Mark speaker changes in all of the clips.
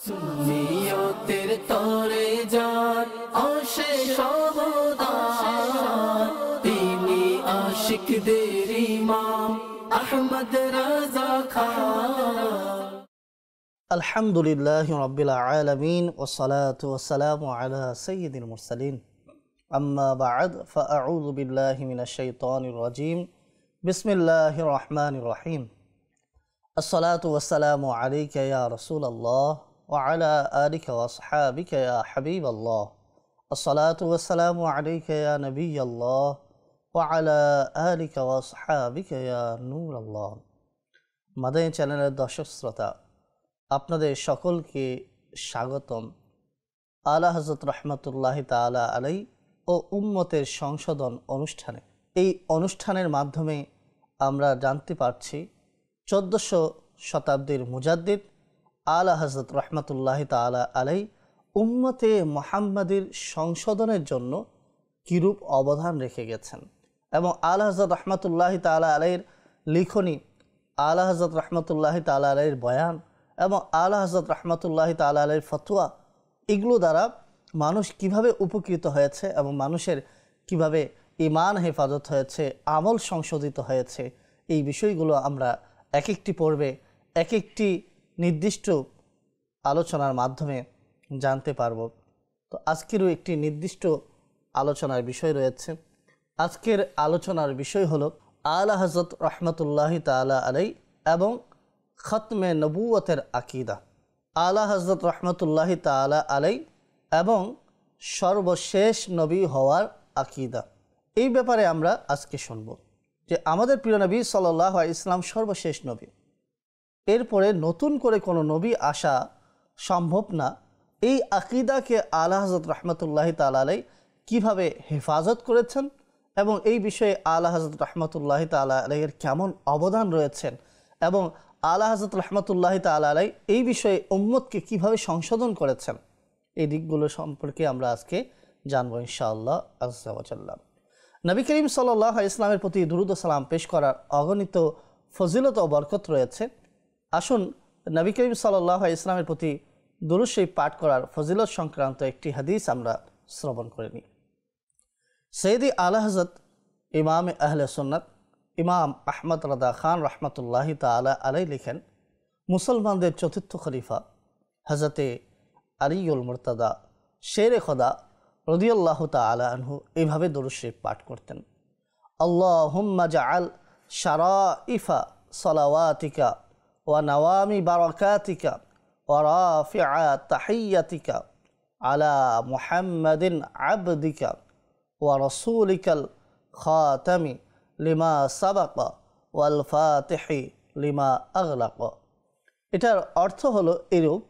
Speaker 1: সুন্নিয়তের তরে যান অশেষ অবদান, তিনি আশিকদের ইমাম আহমদ রাজা খান।
Speaker 2: আলহামদুলিল্লাহি রাব্বিল আলামিন ওয়াসসালাতু ওয়াসসালামু আলা সাইয়্যিদিল মুরসালিন, আম্মা বা'দ, ফাআউযু বিল্লাহি মিনাশ শাইতানির রাজীম। বিসমিল্লাহির রহমানির রহিম। আসসালাতু ওয়াসসালামু আলাইকা ইয়া রাসূলাল্লাহ ওয়া আলা আলিকা ওয়া আসহাবিকা ইয়া হাবিবাল্লাহ। আসসালাতু ওয়াসসালামু আলাইকা ইয়া নবিয়াল্লাহ ওয়া আলা আলিকা ওয়া আসহাবিকা ইয়া নূরাল্লাহ। মাদানী চ্যানেলের দর্শক শ্রোতা, আপনাদের সকলকে স্বাগতম আলা হযরত রাহমাতুল্লাহি তাআলা আলাইহি ও উম্মতের সংশোধন অনুষ্ঠানে। এই অনুষ্ঠানের মাধ্যমে আমরা জানতে পারছি 1400 শতাব্দীর মুজাদ্দিদ আলা হযরত রাহমাতুল্লাহি তাআলা আলাইহি উম্মতে মুহাম্মাদীর সংশোধনের জন্য কিরূপ অবদান রেখে গেছেন, এবং আলা হযরত রাহমাতুল্লাহি তাআলা আলাইহির লিখনী, আলা হযরত রাহমাতুল্লাহি তাআলা আলাইহির বয়ান এবং আলা হযরত রাহমাতুল্লাহি তাআলা আলাইহির ফতোয়া, এগুলো দ্বারা মানুষ কিভাবে উপকৃত হয়েছে এবং মানুষের কিভাবে ঈমান হেফাজত হয়েছে, আমল সংশোধিত হয়েছে, এই বিষয়গুলো আমরা এক একটি পর্বে এক একটি নির্দিষ্ট আলোচনার মাধ্যমে জানতে পারব। তো আজকেরও একটি নির্দিষ্ট আলোচনার বিষয় রয়েছে। আজকের আলোচনার বিষয় হলো আলা হযরত রাহমাতুল্লাহি তাআলা আলাইহি এবং খতমে নবুয়তের আকীদা। আলা হযরত রাহমাতুল্লাহি তাআলা আলাইহি এবং সর্বশেষ নবী হওয়ার আকীদা, এই ব্যাপারে আমরা আজকে শুনব যে আমাদের প্রিয় নবী সাল্লাল্লাহু আলাইহি ওয়াসাল্লাম সর্বশেষ নবী, এরপরে নতুন করে কোনো নবী আসা সম্ভব না। এই আকীদাকে আলা হযরত রাহমাতুল্লাহি তাআলা আলাইহি কীভাবে হেফাজত করেছেন এবং এই বিষয়ে আলা হযরত রাহমাতুল্লাহি তাআলা আলাইহির কেমন অবদান রয়েছেন এবং আলা হযরত রাহমাতুল্লাহি তাআলা আলাইহি এই বিষয়ে উম্মতকে কিভাবে সংশোধন করেছেন, এই দিকগুলো সম্পর্কে আমরা আজকে জানবো ইনশাআল্লাহ আযজা ওয়া জাল্লা। নবী করিম সাল্লাল্লাহু আলাইহি ওয়াসাল্লামের প্রতি দুরূদ ও সালাম পেশ করার অগণিত ফজিলত ও বরকত রয়েছে। আসুন নবী করিম সাল্লাল্লাহু আলাইহি ওয়াসাল্লামের প্রতি দুরূদ শরীফ পাঠ করার ফজিলত সংক্রান্ত একটি হাদিস আমরা শ্রবণ করে নিই। সৈয়দি আলা হযরত ইমাম আহলে সুন্নাত ইমাম আহমদ রাদা খান রহমতুল্লাহি তাআলা আলাইহি লিখেন, মুসলমানদের চতুর্থ খলিফা হযরতে আলীউল মুরতাদা শেরে খোদা রাদিয়াল্লাহু তাআলা আনহু এইভাবে দুরূদ শরীফ পাঠ করতেন, আল্লাহুম্মা জাআল শারাইফা সালাওয়াতিকা ওয়া নওয়ামি বারাকাতিকা ওয়া রাফিআ তাহিয়াতিকা আলা মুহাম্মাদিন আবদিকা ওয়া রাসূলিকাল খাতামি লিমা সাবাকা ওয়াল ফাতিহি লিমা আগলাকা। এটার অর্থ হলো এরূপ,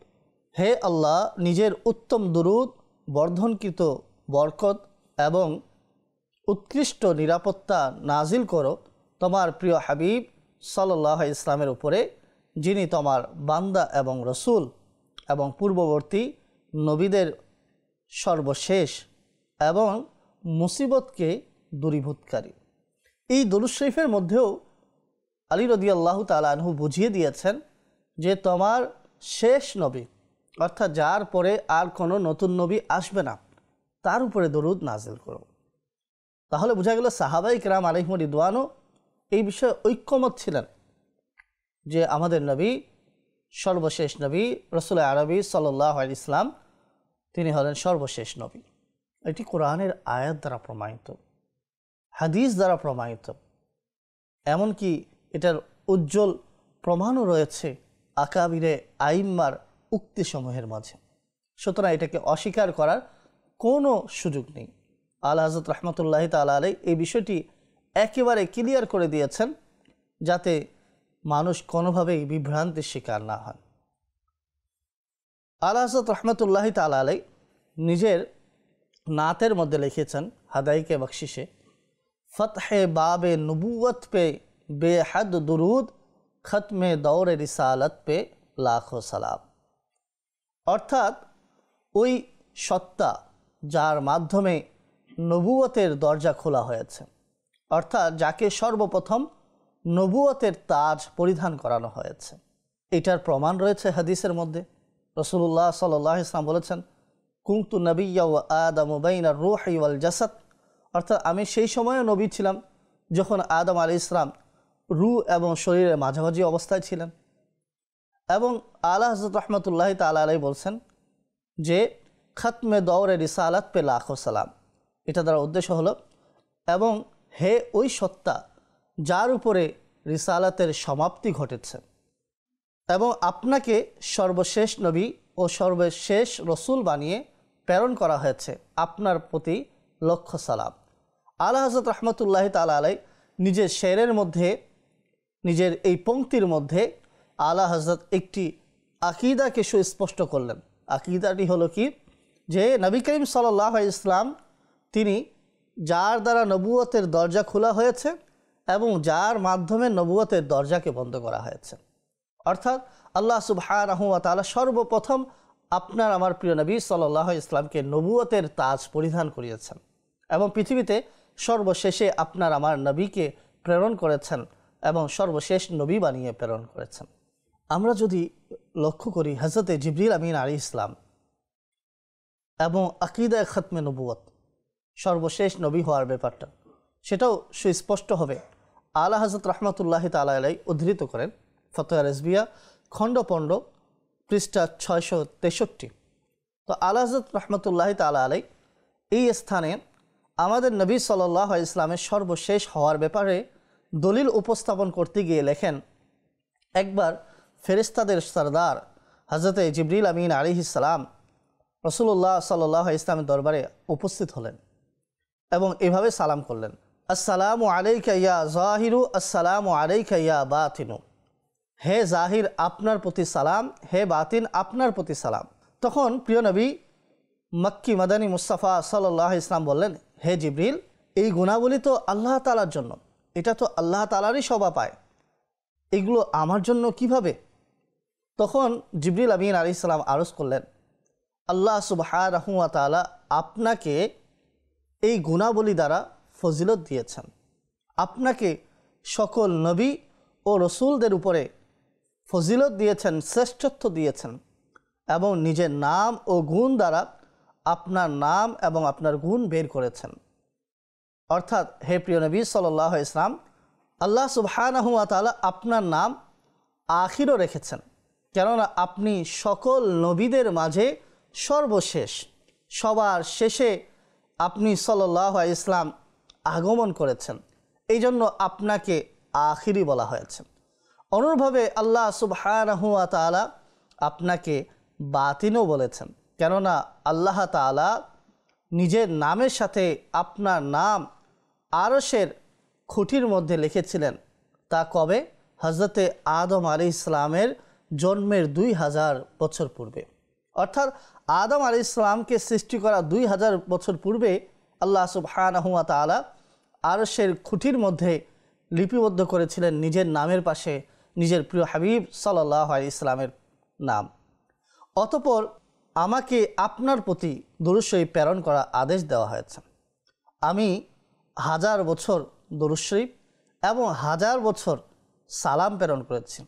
Speaker 2: হে আল্লাহ, নিজের উত্তম দুরূদ, বর্ধনকৃত বরকত এবং উৎকৃষ্ট নিরাপত্তা নাজিল করো তোমার প্রিয় হাবিব সাল্লাল্লাহু আলাইহি ওয়াসাল্লামের উপরে, যিনি তোমার বান্দা এবং রসুল এবং পূর্ববর্তী নবীদের সর্বশেষ এবং মুসিবতকে দূরীভূতকারী। এই দুরূদ শরীফের মধ্যেও আলী রাদিয়াল্লাহু তাআলা আনহু বুঝিয়ে দিয়েছেন যে তোমার শেষ নবী, অর্থাৎ যার পরে আর কোনো নতুন নবী আসবে না, তার উপরে দরুদ নাজিল করো। তাহলে বোঝা গেল সাহাবায়ে কেরাম আলাইহিম রিদওয়ানও এই বিষয়ে ঐক্যমত ছিলেন যে আমাদের নবী সর্বশেষ নবী রাসূল আরবী সাল্লাল্লাহু আলাইহি ওয়াসাল্লাম, তিনি হলেন সর্বশেষ নবী। এটি কোরআনের আয়াত দ্বারা প্রমাণিত, হাদিস দ্বারা প্রমাণিত, এমনকি এটার উজ্জ্বল প্রমাণও রয়েছে আকাবিরে আইম্মার উক্তিসমূহের মাঝে। সুতরাং এটাকে অস্বীকার করার কোনো সুযোগ নেই। আলা হযরত রাহমাতুল্লাহি তাআলা আলাইহি এই বিষয়টি একেবারে ক্লিয়ার করে দিয়েছেন যাতে মানুষ কোনোভাবেই বিভ্রান্তির শিকার না হয়। আলা হযরত রাহমাতুল্লাহি তাআলা আলাইহি নিজের নাতের মধ্যে লিখেছেন হাদাইকে বখশিশে, ফতহে বাবে নবুয়ত পে বেহদ দুরুদ, খতমে দৌরে রিসালত পে লাখো সালাম। অর্থাৎ ওই সত্তা যার মাধ্যমে নবুয়তের দরজা খোলা হয়েছে, অর্থাৎ যাকে সর্বপ্রথম নবুয়তের তাজ পরিধান করানো হয়েছে, এটার প্রমাণ রয়েছে হাদিসের মধ্যে। রাসূলুল্লাহ সাল্লাল্লাহু আলাইহি ওয়াসাল্লাম বলেছেন, কুনতু নাবিয়্যা ওয়া আদামু বাইনা রূহি ওয়াল জাসাদ, অর্থাৎ আমি সেই সময়ও নবী ছিলাম যখন আদম আলাইহিস সালাম রূহ এবং শরীরের মাঝামাঝি অবস্থায় ছিলেন। এবং আলা হযরত রাহমাতুল্লাহি তাআলা আলাইহি বলছেন যে খতমে দৌরে রিসালাত পে লাখো সালাম, এটা দ্বারা উদ্দেশ্য হলো, এবং হে ওই সত্তা যার উপরে রিসালাতের সমাপ্তি ঘটেছে এবং আপনাকে সর্বশেষ নবী ও সর্বশেষ রসুল বানিয়ে প্রেরণ করা হয়েছে, আপনার প্রতি লক্ষ সালাম। আলা হযরত রাহমাতুল্লাহি তাআলা আলাইহি নিজের শেরের মধ্যে, নিজের এই পংক্তির মধ্যে আলা হযরত একটি আকীদাকে সুস্পষ্ট করলেন। আকীদাটি হলো কি, যে নবী করিম সাল্লাল্লাহু আলাইহি ওয়াসাল্লাম তিনি যার দ্বারা নবুয়তের দরজা খোলা হয়েছে এবং যার মাধ্যমে নবুয়তের দরজাকে বন্ধ করা হয়েছে। অর্থাৎ আল্লাহ সুবহানাহু ওয়া তাআলা সর্বপ্রথম আপনার আমার প্রিয় নবী সাল্লাল্লাহু আলাইহি ওয়াসাল্লামকে নবুয়তের তাজ পরিধান করিয়েছেন এবং পৃথিবীতে সর্বশেষে আপনার আমার নবীকে প্রেরণ করেছেন এবং সর্বশেষ নবী বানিয়ে প্রেরণ করেছেন। আমরা যদি লক্ষ্য করি হযরতে জিবরিল আমিন আলাইহিস সালাম এবং আকীদা খতমে নবুয়ত, সর্বশেষ নবী হওয়ার ব্যাপারটা, সেটাও সুস্পষ্ট হবে। আলা হযরত রাহমাতুল্লাহি তাআলা আলাইহি উদ্ধৃত করেন ফতোয়া রেজবিয়া খণ্ড 15 পৃষ্ঠা 663। তো আলা হযরত রাহমাতুল্লাহি তাআলা আলাইহি এই স্থানে আমাদের নবী সাল্লাল্লাহু আলাইহি ওয়াসাল্লামের সর্বশেষ হওয়ার ব্যাপারে দলিল উপস্থাপন করতে গিয়ে লেখেন, একবার ফেরেশতাদের সরদার হযরতে জিবরিল আমিন আলাইহিস সালাম রাসূলুল্লাহ সাল্লাল্লাহু আলাইহি ওয়াসাল্লামের দরবারে উপস্থিত হলেন এবং এভাবে সালাম করলেন, আসসালামু আলাইকা ইয়া যাহিরু, আসসালামু আলাইকা ইয়া বাতিনু, হে জাহির আপনার প্রতি সালাম, হে বাতিন আপনার প্রতি সালাম। তখন প্রিয় নবী মক্কি মাদানী মুস্তাফা সাল্লাল্লাহু আলাইহি ওয়াসাল্লাম বললেন, হে জিবরিল, এই গুণাবলী তো আল্লাহ তাআলার জন্য, এটা তো আল্লাহ তাআলারই শোভা পায়, এগুলো আমার জন্য কিভাবে? তখন জিবরিল আমিন আলাইহিস সালাম আরজ করলেন, আল্লাহ সুবহানাহু ওয়া তাআলা আপনাকে এই গুণাবলী দ্বারা ফজিলত দিয়েছেন, আপনাকে সকল নবী ও রসুলদের উপরে ফজিলত দিয়েছেন, শ্রেষ্ঠত্ব দিয়েছেন এবং নিজের নাম ও গুণ দ্বারা আপনার নাম এবং আপনার গুণ বের করেছেন। অর্থাৎ হে প্রিয় নবী সাল্লাল্লাহু আলাইহি ওয়াসাল্লাম, আল্লাহ সুবহানাহু ওয়া তাআলা আপনার নাম আখিরও রেখেছেন, কেননা আপনি সকল নবীদের মাঝে সর্বশেষ, সবার শেষে আপনি সাল্লাল্লাহু আলাইহি ওয়াসাল্লাম আগমন করেছেন, এই জন্য আপনাকে আখিরি বলা হয়েছে। অনুরূপভাবে আল্লাহ সুবহানাহু ওয়া তাআলা আপনাকে বাতিনও বলেছেন, কেননা আল্লাহ তাআলা নিজের নামের সাথে আপনার নাম আরশের খুঁটির মধ্যে লিখেছিলেন। তা কবে? হযরতে আদম আলাইহিস সালামের জন্মের 2000 বছর পূর্বে। অর্থাৎ আদম আলাইহিস সালামকে সৃষ্টি করা 2000 বছর পূর্বে আল্লাহ সুবহানাহু ওয়া তাআলা আরশের খুঁটির মধ্যে লিপিবদ্ধ করেছিলেন নিজের নামের পাশে নিজের প্রিয় হাবিব সাল্লাল্লাহু আলাইহি ওয়াসাল্লামের নাম। অতঃপর আমাকে আপনার প্রতি দরুদ শরীফ প্রেরণ করা আদেশ দেওয়া হয়েছে। আমি 1000 বছর দরুদ শরীফ এবং 1000 বছর সালাম প্রেরণ করেছি।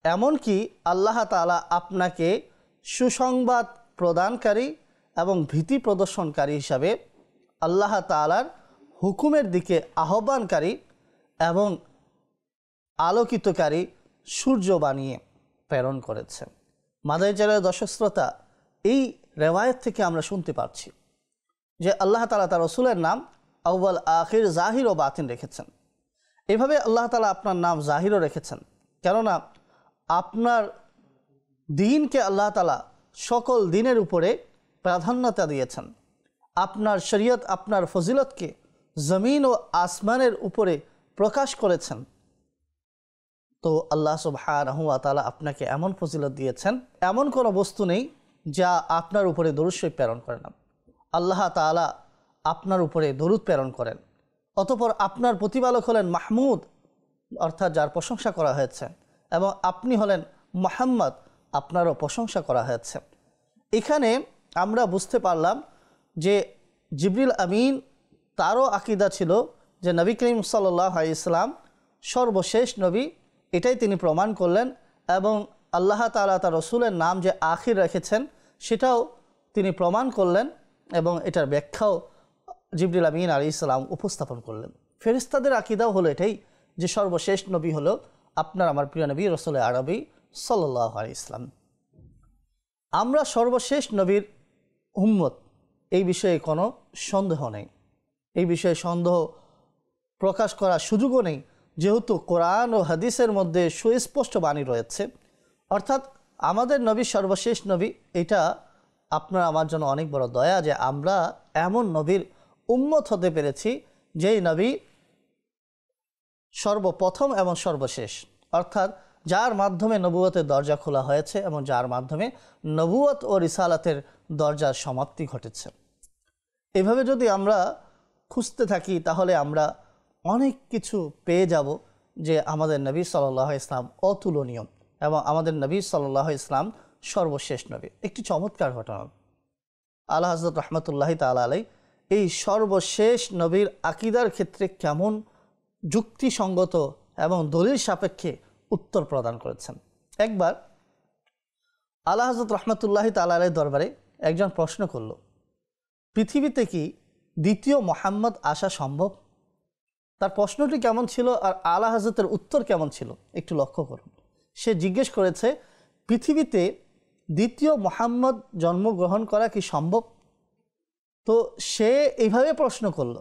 Speaker 2: এমনকি আল্লাহ তাআলা আপনাকে সুসংবাদ প্রদানকারী এবং ভীতি প্রদর্শনকারী হিসাবে আল্লাহ তাআলার হুকুমের দিকে আহ্বানকারী এবং আলোকিতকারী সূর্য বানিয়ে প্রেরণ করেছেন। মাদানী চ্যানেলের দর্শক শ্রোতা, এই রেওয়ায়েত থেকে আমরা শুনতে পাচ্ছি যে আল্লাহ তাআলা তার রসুলের নাম আউয়াল আখির জাহির ও বাতিন রেখেছেন। এভাবে আল্লাহ তাআলা আপনার নাম জাহিরও রেখেছেন, কেননা আপনার দিনকে আল্লাহ তাআলা সকল দিনের উপরে প্রাধান্যতা দিয়েছেন। আপনার শরীয়ত, আপনার ফজিলতকে জমিন ও আসমানের উপরে প্রকাশ করেছেন। তো আল্লাহ সুবহানাহু ওয়া তাআলা আপনাকে এমন ফজিলত দিয়েছেন, এমন কোনো বস্তু নেই যা আপনার উপরে দরুদ শরীফ প্রেরণ করে না। আল্লাহ তাআলা আপনার উপরে দরুদ প্রেরণ করেন। অতঃপর আপনার প্রতিপালক হলেন মাহমুদ, অর্থাৎ যার প্রশংসা করা হয়েছে, এবং আপনি হলেন মুহাম্মদ, আপনারও প্রশংসা করা হয়েছে। এখানে আমরা বুঝতে পারলাম যে জিবরিল আমিন তারও আকীদা ছিল যে নবী করিম সাল্লাল্লাহু আলাইহি ওয়াসাল্লাম সর্বশেষ নবী, এটাই তিনি প্রমাণ করলেন এবং আল্লাহ তাআলা তার রসুলের নাম যে আখির রেখেছেন সেটাও তিনি প্রমাণ করলেন এবং এটার ব্যাখ্যাও জিবরিল আমিন আলাইহিস সালাম উপস্থাপন করলেন। ফেরেশতাদের আকীদাও হলো এটাই যে সর্বশেষ নবী হলো আপনার আমার প্রিয় নবী রাসূল আরবী সাল্লাল্লাহু আলাইহি ওয়াসাল্লাম। আমরা সর্বশেষ নবীর উম্মত, এই বিষয়ে কোনো সন্দেহ নেই, এই বিষয়ে সন্দেহ প্রকাশ করার সুযোগও নেই, যেহেতু কোরআন ও হাদিসের মধ্যে সুস্পষ্ট বাণী রয়েছে। অর্থাৎ আমাদের নবী সর্বশেষ নবী, এটা আপনার আমার জন্য অনেক বড় দয়া যে আমরা এমন নবীর উম্মত হতে পেরেছি যেই নবী সর্বপ্রথম এবং সর্বশেষ, অর্থাৎ যার মাধ্যমে নবুয়তের দরজা খোলা হয়েছে এবং যার মাধ্যমে নবুয়ত ও রিসালাতের দরজার সমাপ্তি ঘটেছে। এভাবে যদি আমরা খুঁজতে থাকি তাহলে আমরা অনেক কিছু পেয়ে যাব যে আমাদের নবী সাল্লাল্লাহু আলাইহি ইসলাম অতুলনীয় এবং আমাদের নবী সাল্লাল্লাহু আলাইহি ইসলাম সর্বশেষ নবী। একটি চমৎকার ঘটনা, আলা হযরত রাহমাতুল্লাহি তাআলা আলাইহি এই সর্বশেষ নবীর আকীদার ক্ষেত্রে কেমন যুক্তিসঙ্গত এবং দলিল সাপেক্ষে উত্তর প্রদান করেছেন। একবার আলা হযরত রাহমাতুল্লাহি তাআলা আলাইহির দরবারে একজন প্রশ্ন করল, পৃথিবীতে কি দ্বিতীয় মুহাম্মদ আসা সম্ভব? তার প্রশ্নটি কেমন ছিল আর আলা হযরতের উত্তর কেমন ছিল একটু লক্ষ্য করুন। সে জিজ্ঞেস করেছে, পৃথিবীতে দ্বিতীয় মুহাম্মদ জন্মগ্রহণ করা কি সম্ভব? তো সে এইভাবে প্রশ্ন করল,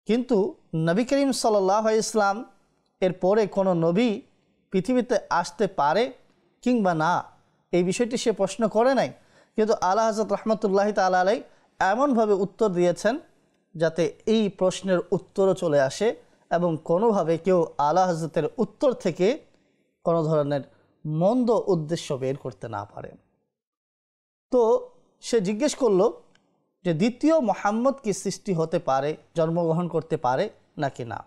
Speaker 2: কিন্তু নবী করিম সাল্লাল্লাহু আলাইহি ইসলাম এর পরে কোনো নবী পৃথিবীতে আসতে পারে কিংবা না, এই বিষয়টি সে প্রশ্ন করে নাই। কিন্তু আলা হযরত রাহমাতুল্লাহি তাআলা আলাইহি এমনভাবে উত্তর দিয়েছেন যাতে এই প্রশ্নের উত্তরও চলে আসে এবং কোনোভাবে কেউ আলা হযরতের উত্তর থেকে কোনো ধরনের মন্দ উদ্দেশ্য বের করতে না পারে। তো সে জিজ্ঞেস করলো যে দ্বিতীয় মুহাম্মদ কি সৃষ্টি হতে পারে, জন্মগ্রহণ করতে পারে নাকি না?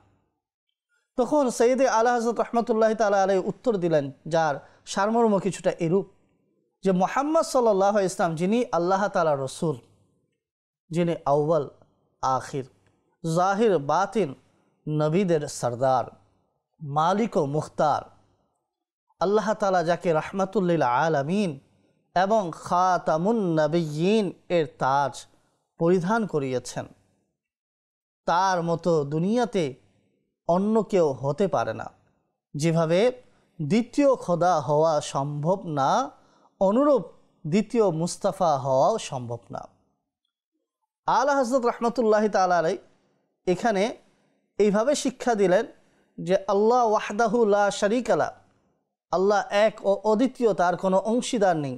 Speaker 2: তখন সৈয়দে আলা হযরত রাহমাতুল্লাহি তাআলা আলাইহি উত্তর দিলেন, যার সারমর্ম কিছুটা এরূপ যে মুহাম্মদ সাল্লাল্লাহু আলাইহি ইসলাম যিনি আল্লাহ তাআলার রসুল, যিনি আউয়াল আখির জাহির বাতিন নবীদের সরদার মালিক ও মুখতার, আল্লাহ তাআলা যাকে রাহমাতুল লিল আলামিন এবং খাতামুন নবিয়্যিন এর তাজ পরিধান করিয়েছেন, তার মতো দুনিয়াতে অন্য কেউ হতে পারে না। যেভাবে দ্বিতীয় খোদা হওয়া সম্ভব না, অনুরূপ দ্বিতীয় মুস্তাফা হওয়াও সম্ভব না। আলা হযরত রাহমাতুল্লাহি তাআলা আলাইহি এখানে এইভাবে শিক্ষা দিলেন যে আল্লাহ ওয়াহদাহু লা শারীকা লা, আল্লাহ এক ও অদ্বিতীয়, তার কোনো অংশীদার নেই।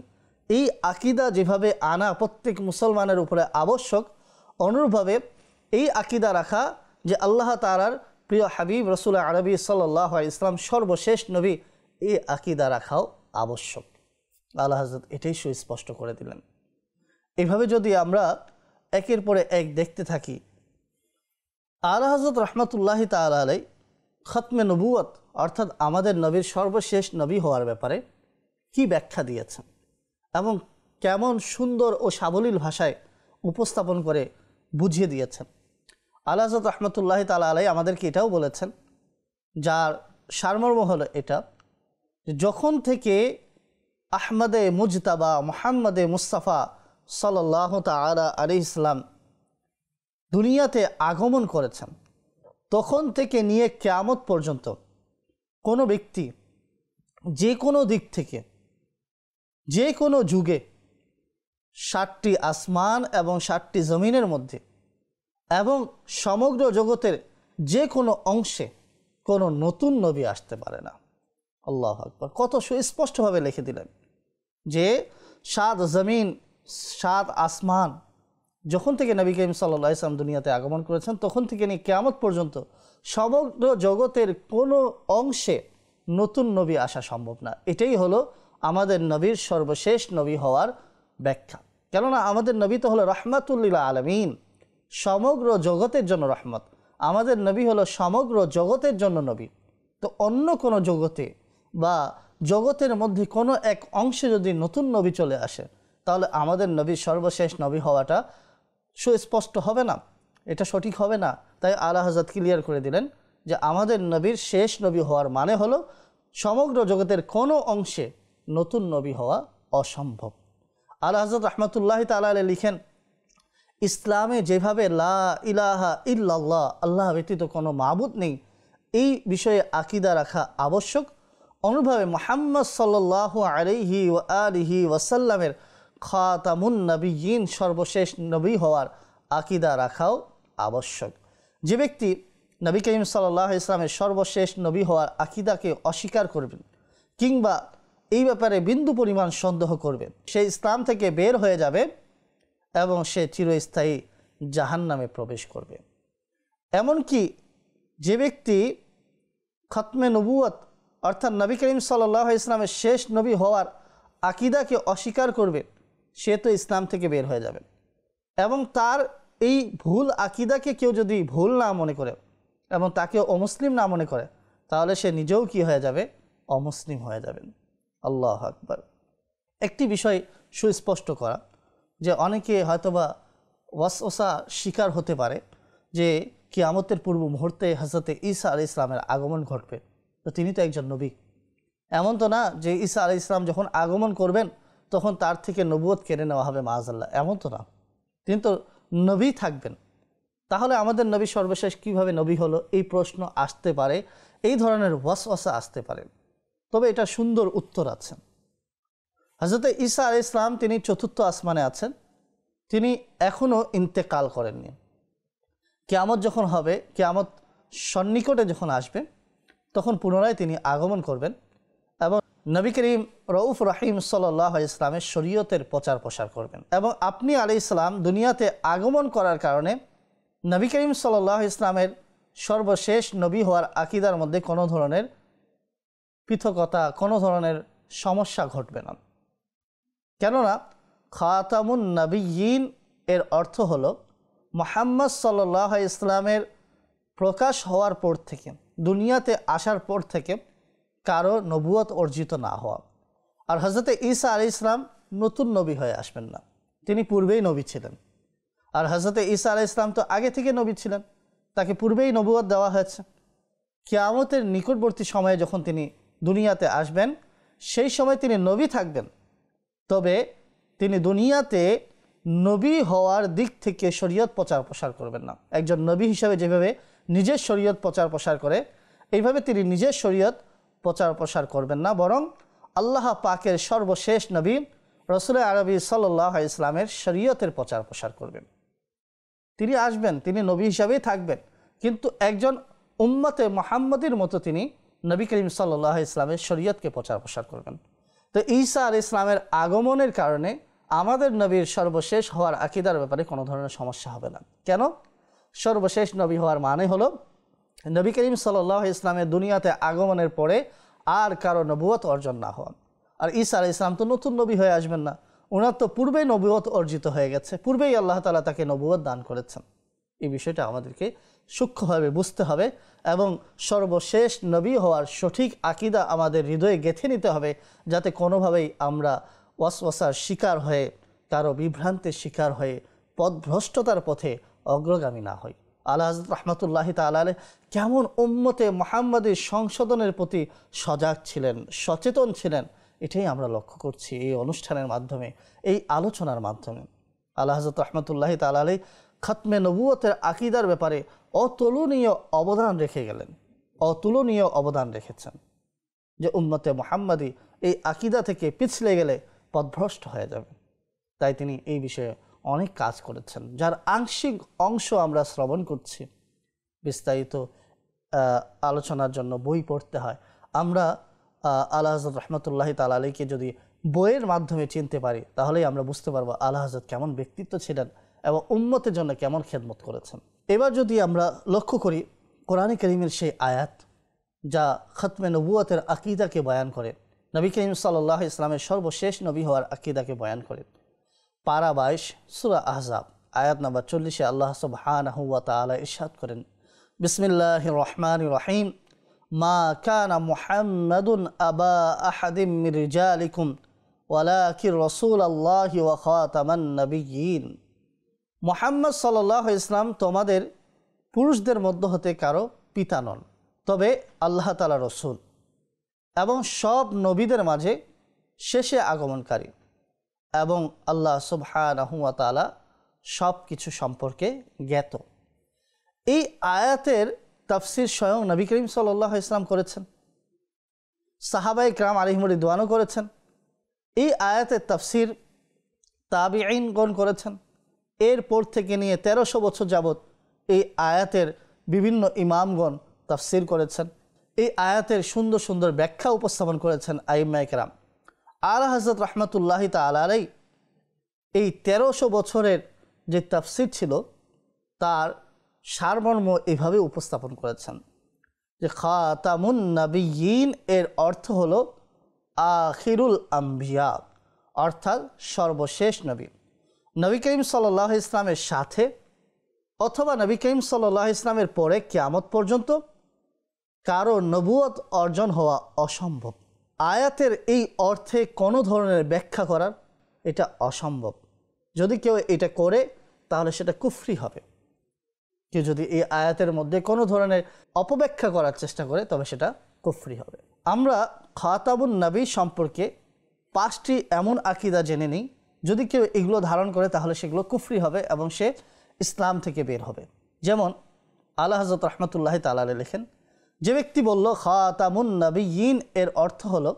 Speaker 2: এই আকীদা যেভাবে আনা প্রত্যেক মুসলমানের উপরে আবশ্যক, অনুরূপভাবে এই আকীদা রাখা যে আল্লাহ তাআলার প্রিয় হাবিব রাসূল আরবী সাল্লাল্লাহু আলাইহি ইসলাম সর্বশেষ নবী, এই আকীদা রাখাও আবশ্যক। আলা হযরত এটাই সুস্পষ্ট করে দিলেন। এভাবে যদি আমরা একের পরে এক দেখতে থাকি, আলা হযরত রাহমাতুল্লাহি তাআলা আলাইহি খতমে নবুয়ত অর্থাৎ আমাদের নবীর সর্বশেষ নবী হওয়ার ব্যাপারে কি ব্যাখ্যা দিয়েছেন এবং কেমন সুন্দর ও সাবলীল ভাষায় উপস্থাপন করে বুঝিয়ে দিয়েছেন। আলা হযরত রাহমাতুল্লাহি তাআলা আলাইহি আমাদেরকে এটাও বলেছেন, যার সারমর্ম হলো এটা, যখন থেকে আহমদে মুজতাবা মুহাম্মদে মুস্তাফা সাল্লাল্লাহু তাআলা আলাইহি সাল্লাম দুনিয়াতে আগমন করেছেন, তখন থেকে নিয়ে কিয়ামত পর্যন্ত কোনো ব্যক্তি যে কোনো দিক থেকে যে কোনো যুগে 7টি আসমান এবং 7টি জমিনের মধ্যে এবং সমগ্র জগতের যে কোনো অংশে কোনো নতুন নবী আসতে পারে না। আল্লাহু আকবার, কত সুস্পষ্টভাবে লিখে দিলেন যে 7 জমিন 7 আসমান, যখন থেকে নবী করিম সাল্লাল্লাহু আলাইহি ওয়াসাল্লাম দুনিয়াতে আগমন করেছেন তখন থেকে নিয়ে কিয়ামত পর্যন্ত সমগ্র জগতের কোনো অংশে নতুন নবী আসা সম্ভব না। এটাই হলো আমাদের নবীর সর্বশেষ নবী হওয়ার ব্যাখ্যা। কেননা আমাদের নবী তো হলো রাহমাতুল লিল আলামিন, সমগ্র জগতের জন্য রহমত। আমাদের নবী হলো সমগ্র জগতের জন্য নবী। তো অন্য কোনো জগতে বা জগতের মধ্যে কোনো এক অংশে যদি নতুন নবী চলে আসে তাহলে আমাদের নবীর সর্বশেষ নবী হওয়াটা সুস্পষ্ট হবে না, এটা সঠিক হবে না। তাই আলা হযরত ক্লিয়ার করে দিলেন যে আমাদের নবীর শেষ নবী হওয়ার মানে হলো সমগ্র জগতের কোনো অংশে নতুন নবী হওয়া অসম্ভব। আলা হযরত রাহমাতুল্লাহি তাআলা আলাইহি লিখেন, ইসলামে যেভাবে লা ইলাহা ইল্লাল্লাহ, আল্লাহ ব্যতীত কোনো মাবুদ নেই, এই বিষয়ে আকীদা রাখা আবশ্যক, অনুভাবে মুহাম্মদ সাল্লাল্লাহু আলাইহি ওয়া আলিহি ওয়াসাল্লামের খাতামুন নবিয়্যিন, সর্বশেষ নবী হওয়ার আকীদা রাখাও আবশ্যক। যে ব্যক্তি নবী করিম সাল্লাল্লাহু আলাইহি ওয়াসাল্লামের সর্বশেষ নবী হওয়ার আকীদাকে অস্বীকার করবেন কিংবা এই ব্যাপারে বিন্দু পরিমাণ সন্দেহ করবেন, সে ইসলাম থেকে বের হয়ে যাবে এবং সে চিরস্থায়ী জাহান্নামে প্রবেশ করবে। এমনকি যে ব্যক্তি খতমে নবুয়ত অর্থাৎ নবী করিম সাল্লাল্লাহু আলাইহি ওয়াসাল্লামের শেষ নবী হওয়ার আকীদাকে অস্বীকার করবে, সে তো ইসলাম থেকে বের হয়ে যাবে। এবং তার এই ভুল আকীদাকে কেউ যদি ভুল না মনে করে এবং তাকে অমুসলিম না মনে করে, তাহলে সে নিজেও কি হয়ে যাবে? অমুসলিম হয়ে যাবেন। আল্লাহু আকবার। একটি বিষয় সুস্পষ্ট করা যে অনেকে হয়তোবা ওয়াসওয়াসা শিকার হতে পারে যে কিয়ামতের পূর্ব মুহূর্তে হযরত ঈসা আলাইহিস সালামের আগমন ঘটবে, তো তিনি তো একজন নবী। এমন তো না যে ঈসা আলাইহিস সালাম যখন আগমন করবেন তখন তার থেকে নবুয়ত কেড়ে নেওয়া হবে মাআযাল্লাহ, এমন তো না, তিনি তো নবী থাকবেন। তাহলে আমাদের নবী সর্বশেষ কিভাবে নবী হলো, এই প্রশ্ন আসতে পারে, এই ধরনের ওয়াসওয়াসা আসতে পারে। তবে এটা সুন্দর উত্তর আছে। হযরত ঈসা আলাইহিস সালাম তিনি চতুর্থ আসমানে আছেন, তিনি এখনও ইন্তেকাল করেননি। কিয়ামত যখন হবে, কিয়ামত সন্নিকটে যখন আসবে, তখন পুনরায় তিনি আগমন করবেন এবং নবী করিম রউফ রহিম সাল্লাল্লাহু আলাইহি ওয়াসাল্লামের শরীয়তের প্রচার প্রসার করবেন। এবং আপনি আলাইহিস সালাম দুনিয়াতে আগমন করার কারণে নবী করিম সাল্লাল্লাহু আলাইহি ওয়াসাল্লামের সর্বশেষ নবী হওয়ার আকীদার মধ্যে কোনো ধরনের পৃথকতা, কোনো ধরনের সমস্যা ঘটবে না। কেননা খাতামুন নবিয়্যিন এর অর্থ হলো মুহাম্মদ সাল্লাল্লাহু আলাইহি ওয়াসাল্লামের প্রকাশ হওয়ার পর থেকে, দুনিয়াতে আসার পর থেকে কারো নবুয়ত অর্জিত না হওয়া। আর হযরত ঈসা আলাইহিস সালাম নতুন নবী হয়ে আসবেন না, তিনি পূর্বেই নবী ছিলেন। আর হযরত ঈসা আলাইহিস সালাম তো আগে থেকে নবী ছিলেন, তাকে পূর্বেই নবুয়ত দেওয়া হয়েছে। কিয়ামতের নিকটবর্তী সময়ে যখন তিনি দুনিয়াতে আসবেন, সেই সময় তিনি নবী থাকবেন, তবে তিনি দুনিয়াতে নবী হওয়ার দিক থেকে শরীয়ত প্রচার প্রসার করবেন না। একজন নবী হিসাবে যেভাবে নিজের শরীয়ত প্রচার প্রসার করে, এইভাবে তিনি নিজের শরীয়ত প্রচার প্রসার করবেন না, বরং আল্লাহ পাকের সর্বশেষ নবী রাসূল আরবি সাল্লাল্লাহু আলাইহি ওয়াসাল্লামের শরীয়তের প্রচার প্রসার করবেন। তিনি আসবেন, তিনি নবী হিসাবেই থাকবেন, কিন্তু একজন উম্মতে মুহাম্মদীর মতো তিনি নবী করিম সাল্লাল্লাহু আলাইহি ওয়াসাল্লামের শরীয়তকে প্রচার প্রসার করবেন। তো ঈসা আলাইহিস সালামের আগমনের কারণে আমাদের নবীর সর্বশেষ হওয়ার আকীদার ব্যাপারে কোনো ধরনের সমস্যা হবে না। কেন? সর্বশেষ নবী হওয়ার মানে হলো নবী করিম সাল্লাল্লাহু আলাইহি ওয়াসাল্লামের দুনিয়াতে আগমনের পরে আর কারো নবুয়ত অর্জন না হওয়া। আর ঈসা আলাইহিস সালাম তো নতুন নবী হয়ে আসবেন না, ওনার তো পূর্বেই নবুয়ত অর্জিত হয়ে গেছে, পূর্বেই আল্লাহ তাআলা তাকে নবুয়ত দান করেছেন। এই বিষয়টা আমাদেরকে সূক্ষ্মভাবে বুঝতে হবে এবং সর্বশেষ নবী হওয়ার সঠিক আকীদা আমাদের হৃদয়ে গেঁথে নিতে হবে, যাতে কোনোভাবেই আমরা ওয়াসওয়াসার শিকার হয়ে, কারো বিভ্রান্তির শিকার হয়ে পথভ্রষ্টতার পথে অগ্রগামী না হই। আলা হযরত রাহমাতুল্লাহি তাআলা আলাইহি কেমন উম্মতে মুহাম্মাদীর সংশোধনের প্রতি সজাগ ছিলেন, সচেতন ছিলেন, এটাই আমরা লক্ষ্য করছি এই অনুষ্ঠানের মাধ্যমে, এই আলোচনার মাধ্যমে। আলা হযরত রাহমাতুল্লাহি তাআলা আলাইহি খতমে নবুয়তের আকীদার ব্যাপারে অতুলনীয় অবদান রেখে গেলেন, অতুলনীয় অবদান রেখেছেন, যে উম্মতে মুহাম্মাদী এই আকীদা থেকে পিছলে গেলে পথভ্রষ্ট হয়ে যাবে। তাই তিনি এই বিষয়ে অনেক কাজ করেছেন, যার আংশিক অংশ আমরা শ্রবণ করছি। বিস্তারিত আলোচনার জন্য বই পড়তে হয়। আমরা আলা হযরত রাহমাতুল্লাহি তাআলা আলাইহিকে যদি বইয়ের মাধ্যমে চিনতে পারি, তাহলেই আমরা বুঝতে পারবো আলা হযরত কেমন ব্যক্তিত্ব ছিলেন এবং উম্মতের জন্য কেমন খেদমত করেছেন। এবার যদি আমরা লক্ষ্য করি কোরআনে কারীমের সেই আয়াত যা খতমে নবুয়তের আকীদাকে বয়ান করে, নবী করিম সাল্লাল্লাহু আলাইহি ওয়াসাল্লামের সর্বশেষ নবী হওয়ার আকীদাকে বয়ান করে। পারা 22 সূরা আহজাব আয়াত নম্বর 40 আল্লাহ সুবহানাহু ওয়া তাআলা ইরশাদ করেন, বিসমিল্লাহির রহমানির রহিম, মা কানা মুহাম্মাদুন আবা আহাদিম মির রিজালিকুম ওয়ালাকিন রাসূলুল্লাহি ওয়া খাতামান নাবিয়্যিন। মুহাম্মদ সাল্লাল্লাহু আলাইহি ওয়াসাল্লাম তোমাদের পুরুষদের মধ্য হতে কারো পিতা নন, তবে আল্লাহ তাআলা রসূল এবং সব নবীদের মাঝে শেষে আগমনকারী এবং আল্লাহ সুবহানাহু ওয়া তাআলা সব কিছু সম্পর্কে জ্ঞাত। এই আয়াতের তাফসির স্বয়ং নবী করিম সাল্লাল্লাহু আলাইহি ওয়াসাল্লাম করেছেন, সাহাবায়ে কেরাম আলাইহিম রিদওয়ানও করেছেন। এই আয়াতের তাফসির তাবিঈনগণ করেছেন। এরপর থেকে নিয়ে 1300 বছর যাবৎ এই আয়াতের বিভিন্ন ইমামগণ তাফসির করেছেন। এই আয়াতের সুন্দর সুন্দর ব্যাখ্যা উপস্থাপন করেছেন আইম্মায়ে কেরাম। আলা হযরত রাহমাতুল্লাহি তাআলা আলাইহি এই 1300 বছরের যে তাফসির ছিল তার সারমর্ম এভাবে উপস্থাপন করেছেন যে খাতামুন নাবিয়্যিন এর অর্থ হলো আখিরুল আম্বিয়া, অর্থাৎ সর্বশেষ নবী। নবী করিম সাল্লাল্লাহু আলাইহি ওয়াসাল্লামের সাথে অথবা নবী করিম সাল্লাল্লাহু আলাইহি ওয়াসাল্লামের পরে কিয়ামত পর্যন্ত কারো নবুয়ত অর্জন হওয়া অসম্ভব। আয়াতের এই অর্থে কোনো ধরনের ব্যাখ্যা করার এটা অসম্ভব। যদি কেউ এটা করে তাহলে সেটা কুফরি হবে। কেউ যদি এই আয়াতের মধ্যে কোনো ধরনের অপব্যাখ্যা করার চেষ্টা করে তবে সেটা কুফরি হবে। আমরা খাতামুন নবী সম্পর্কে 5টি এমন আকীদা জেনে নিই, যদি কেউ এগুলো ধারণ করে তাহলে সেগুলো কুফরি হবে এবং সে ইসলাম থেকে বের হবে। যেমন আলা হযরত রাহমাতুল্লাহি তাআলা আলাইহি লেখেন, যে ব্যক্তি বলল খাতামুন নাবিয়্যিন এর অর্থ হলো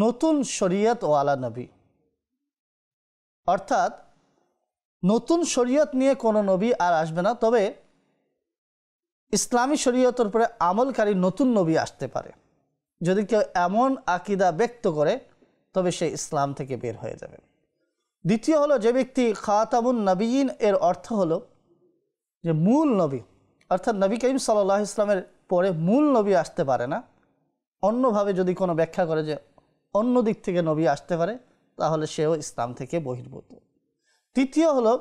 Speaker 2: নতুন শরীয়ত ওয়ালা নবী, অর্থাৎ নতুন শরীয়ত নিয়ে কোনো নবী আর আসবে না, তবে ইসলামী শরীয়তের উপরে আমলকারী নতুন নবী আসতে পারে। যদি কেউ এমন আকীদা ব্যক্ত করে তবে সে ইসলাম থেকে বের হয়ে যাবে। দ্বিতীয় হলো, যে ব্যক্তি খাতামুন নাবিয়্যিন এর অর্থ হলো যে মূল নবী, অর্থাৎ নবী করিম সাল্লাল্লাহু আলাইহি ওয়াসাল্লামের পরে মূল নবী আসতে পারে না, অন্যভাবে যদি কোনো ব্যাখ্যা করে যে অন্য দিক থেকে নবী আসতে পারে তাহলে সেও ইসলাম থেকে বহির্ভূত। তৃতীয় হলো,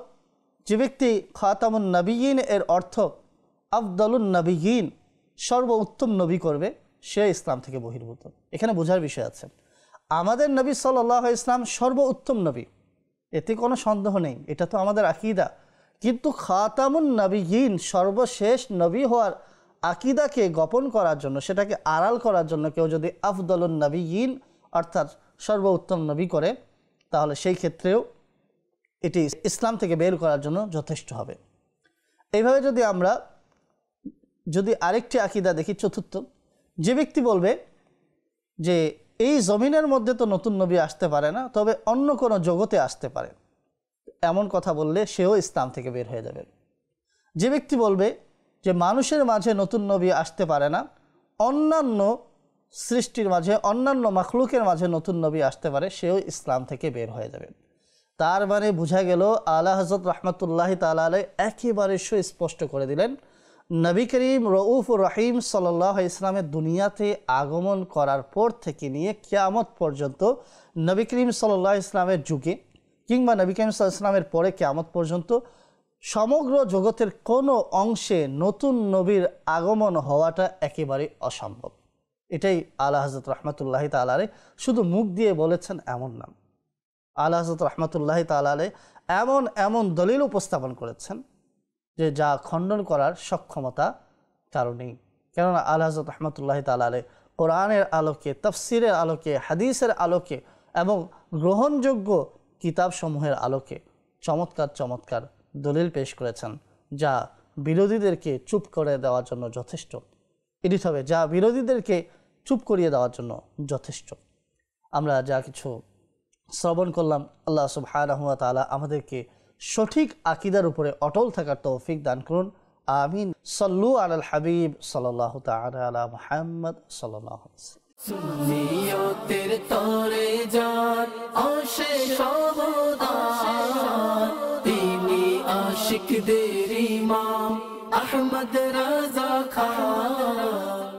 Speaker 2: যে ব্যক্তি খাতামুন নাবিয়্যিন এর অর্থ আফদালুন নাবিয়্যিন সর্বোত্তম নবী করবে সে ইসলাম থেকে বহির্ভূত। এখানে বোঝার বিষয় আছে, আমাদের নবী সাল্লাল্লাহু আলাইহি ওয়াসাল্লাম সর্বোত্তম নবী, এতে কোনো সন্দেহ নেই, এটা তো আমাদের আকীদা। কিন্তু খাতামুন নাবিয়্যিন সর্বশেষ নবী হওয়ার আকীদাকে গোপন করার জন্য, সেটাকে আড়াল করার জন্য কেউ যদি আফদালুন নাবিয়্যিন অর্থাৎ সর্বোত্তম নবী করে তাহলে সেই ক্ষেত্রেও এটি ইসলাম থেকে বের করার জন্য যথেষ্ট হবে। এইভাবে যদি আরেকটি আকীদা দেখি, চতুর্থ, যে ব্যক্তি বলবে যে এই জমিনের মধ্যে তো নতুন নবী আসতে পারে না, তবে অন্য কোনো জগতে আসতে পারে, এমন কথা বললে সেও ইসলাম থেকে বের হয়ে যাবে। যে ব্যক্তি বলবে যে মানুষের মাঝে নতুন নবী আসতে পারে না, অন্যান্য সৃষ্টির মাঝে অন্যান্য মাখলুকের মাঝে নতুন নবী আসতে পারে, সেও ইসলাম থেকে বের হয়ে যাবে। তার মানে বোঝা গেল আলা হযরত রাহমাতুল্লাহি তাআলা আলাইহি একেবারে সুস্পষ্ট করে দিলেন, নবী করিম রউফুর রহিম সাল্লাল্লাহু আলাইহি ওয়াসাল্লামের দুনিয়াতে আগমন করার পর থেকে নিয়ে কিয়ামত পর্যন্ত নবী করিম সাল্লাল্লাহু আলাইহি ওয়াসাল্লামের যুগে কিংবা নবী করিম সাল্লাল্লাহু আলাইহি ওয়াসাল্লামের পরে কিয়ামত পর্যন্ত সমগ্র জগতের কোনো অংশে নতুন নবীর আগমন হওয়াটা একেবারে অসম্ভব। এটাই আলা হযরত রাহমাতুল্লাহি তাআলা আলাইহি শুধু মুখ দিয়ে বলেছেন এমন না, আলা হযরত রাহমাতুল্লাহি তাআলা আলাইহি এমন এমন দলিল উপস্থাপন করেছেন যে যা খণ্ডন করার সক্ষমতা কারো নেই। কেননা আলা হযরত রাহমাতুল্লাহি তাআলা আলাইহি কোরআনের আলোকে, তাফসিরের আলোকে, হাদিসের আলোকে এবং গ্রহণযোগ্য কিতাবসমূহের আলোকে চমৎকার চমৎকার দলিল পেশ করেছেন, যা বিরোধীদেরকে চুপ করে দেওয়ার জন্য যথেষ্ট। এটি হবে যা বিরোধীদেরকে চুপ করিয়ে দেওয়ার জন্য যথেষ্ট। আমরা যা কিছু শ্রবণ করলাম, আল্লাহ সুবহানাহু ওয়া তাআলা আমাদেরকে সঠিক আকীদার উপরে অটল থাকার তৌফিক দান করুন। আমিন। সাল্লু আলাল হাবিব সাল্লাল্লাহু তাআলা আলা মুহাম্মদ সাল্লাল্লাহু আলাইহি ওয়াসাল্লাম।
Speaker 1: সুন্নিয়তের তরে যান অশেষ অবদান, তিনি আশিকদের ইমাম আহমদ রাজা খান।